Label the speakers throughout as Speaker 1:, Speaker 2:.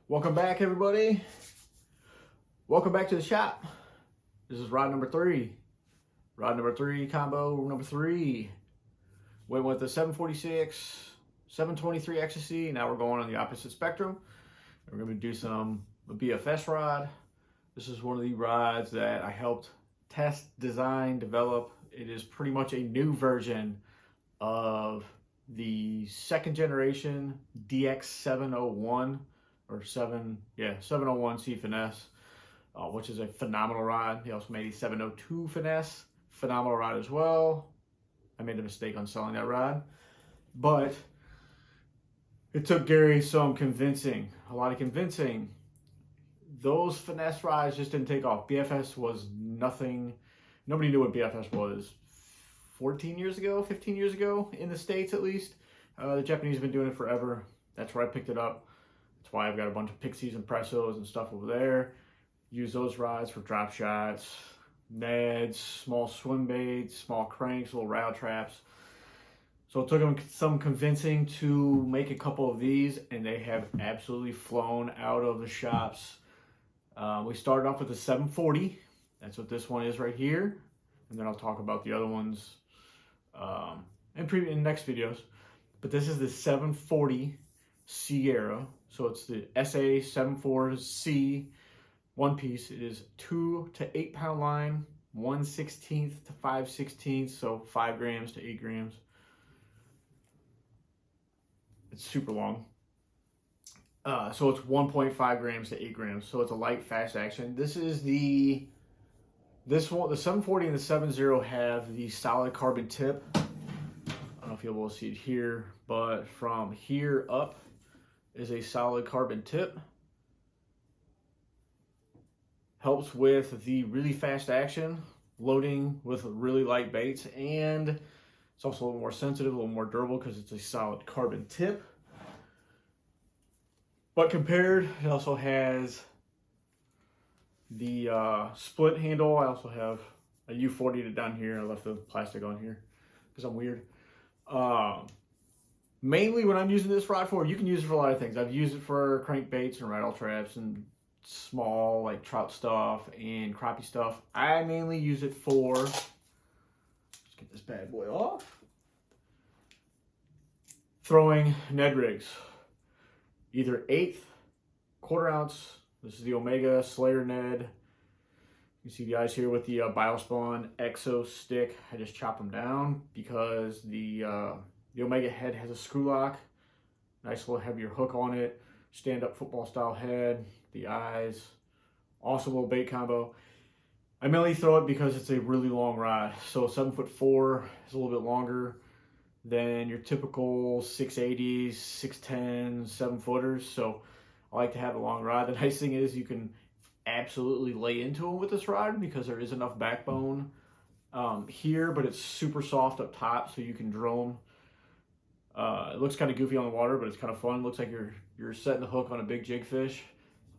Speaker 1: Welcome back, everybody. Welcome back to the shop. This is rod number 3. Rod number 3, combo number 3. Went with the 746, 723 ecstasy. Now we're going on the opposite spectrum. We're going to do a BFS rod. This is one of the rods that I helped test, design, develop. It is pretty much a new version of the second generation DX701 or 701 C Finesse, which is a phenomenal rod. He also made a 702 Finesse, phenomenal rod as well. I made a mistake on selling that rod, but it took Gary some convincing, a lot of convincing. Those Finesse rods just didn't take off. BFS was nothing. Nobody knew what BFS was 14 years ago, 15 years ago, in the States at least. The Japanese have been doing it forever. That's where I picked it up. That's why I've got a bunch of Pixies and Pressos and stuff over there. Use those rods for drop shots, Neds, small swim baits, small cranks, little rattle traps. So it took them some convincing to make a couple of these, and they have absolutely flown out of the shops. We started off with the 740. That's what this one is right here. And then I'll talk about the other ones in next videos. But this is the 740 Sierra. So it's the SA74C one piece. It is 2 to 8 pound line, 1/16 to 5/16, so 5 grams to 8 grams. It's super long. So it's 1.5 grams to 8 grams. So it's a light, fast action. This one, the 740 and the 70 have the solid carbon tip. I don't know if you'll be able to see it here, but from here up is a solid carbon tip. Helps with the really fast action, loading with really light baits, and it's also a little more sensitive, a little more durable because it's a solid carbon tip. But compared, it also has the split handle. I also have a U40 down here. I left the plastic on here because I'm weird. Mainly what I'm using this rod for, you can use it for a lot of things. I've used it for crankbaits and rattle traps and small like trout stuff and crappie stuff. I mainly use it for, let's get this bad boy off, throwing Ned rigs. Either 1/8, 1/4 ounce. This is the Omega Slayer Ned. You can see the eyes here with the Biospawn Exo stick. I just chopped them down because the Omega head has a screw lock. Nice little heavier hook on it. Stand-up football style head. The eyes. Awesome little bait combo. I mainly throw it because it's a really long rod. So 7'4" is a little bit longer than your typical 680s, 610s, 7-footers. So I like to have a long rod. The nice thing is you can absolutely lay into them with this rod because there is enough backbone here, but it's super soft up top, so you can drill them. It looks kind of goofy on the water, but it's kind of fun. It looks like you're setting the hook on a big jig fish,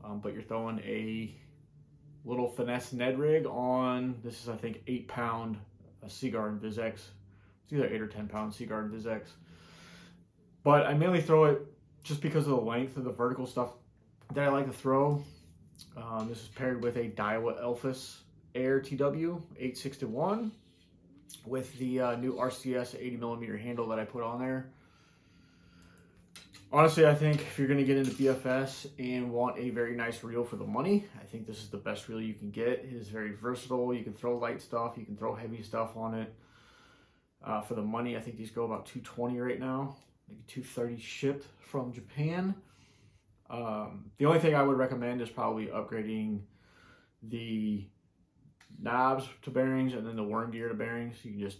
Speaker 1: but you're throwing a little Finesse Ned rig on, this is I think 8 pound Seaguard Viz X. It's either 8 or 10 pound Seaguard Viz X. But I mainly throw it just because of the length of the vertical stuff that I like to throw. This is paired with a Daiwa Elphus Air TW 861 with the new RCS 80mm handle that I put on there. Honestly, I think if you're going to get into BFS and want a very nice reel for the money, I think this is the best reel you can get. It is very versatile. You can throw light stuff, you can throw heavy stuff on it. For the money, I think these go about $220 right now, maybe $230 shipped from Japan. The only thing I would recommend is probably upgrading the knobs to bearings and then the worm gear to bearings. You can just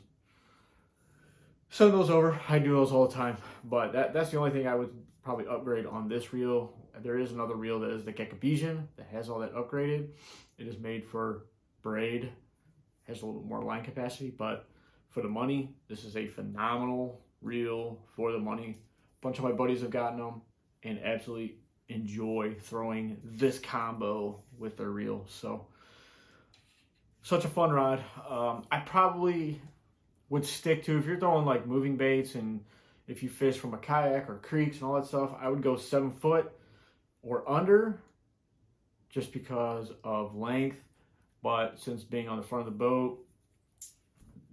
Speaker 1: send those over. I do those all the time, but that's the only thing I would probably upgrade on this reel. There is another reel that is the Gekabesian that has all that upgraded. It is made for braid, has a little more line capacity, but for the money, this is a phenomenal reel for the money. A bunch of my buddies have gotten them and absolutely enjoy throwing this combo with their reel. So such a fun rod. I probably would stick to, if you're throwing like moving baits and if you fish from a kayak or creeks and all that stuff, I would go 7 foot. or under, just because of length. But since being on the front of the boat,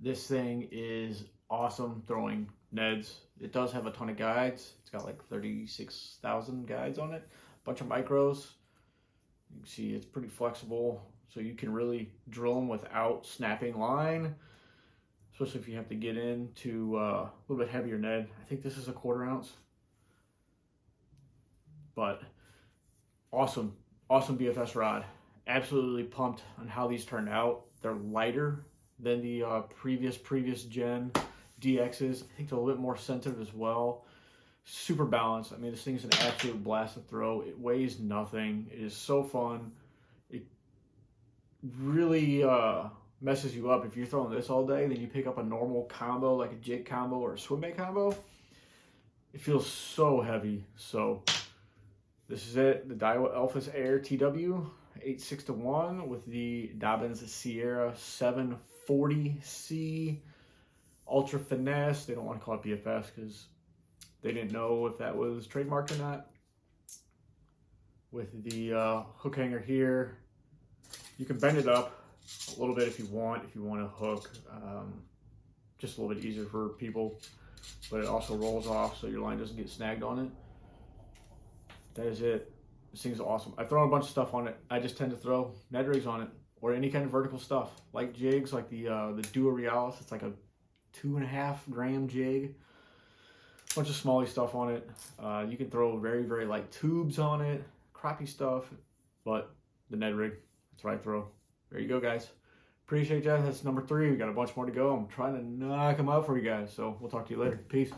Speaker 1: this thing is awesome throwing Neds. It does have a ton of guides. It's got like 36,000 guides on it. A bunch of micros. You can see it's pretty flexible, so you can really drill them without snapping line, especially if you have to get into a little bit heavier Ned. I think this is a 1/4 ounce. But awesome BFS rod. Absolutely pumped on how these turned out. They're lighter than the previous gen DXs. I think they're a little bit more sensitive as well. Super balanced. I mean, this thing's an absolute blast to throw. It weighs nothing. It is so fun. It really messes you up. If you're throwing this all day, then you pick up a normal combo, like a jig combo or a swim bait combo. It feels so heavy. So this is it. The Daiwa Elphus Air TW 8.6-1 with the Dobyns Sierra 740C Ultra Finesse. They don't want to call it BFS because they didn't know if that was trademarked or not. With the hook hanger here, you can bend it up a little bit if you want to hook. Just a little bit easier for people, but it also rolls off so your line doesn't get snagged on it. That is it. This thing's awesome. I've thrown a bunch of stuff on it. I just tend to throw Ned rigs on it or any kind of vertical stuff, like jigs, like the Duo Realis. It's like a 2.5 gram jig. A bunch of smally stuff on it. You can throw very, very light tubes on it, crappie stuff, but the Ned rig, that's what I throw. There you go, guys. Appreciate you. That's number 3. We got a bunch more to go. I'm trying to knock them out for you guys, so we'll talk to you later. Peace.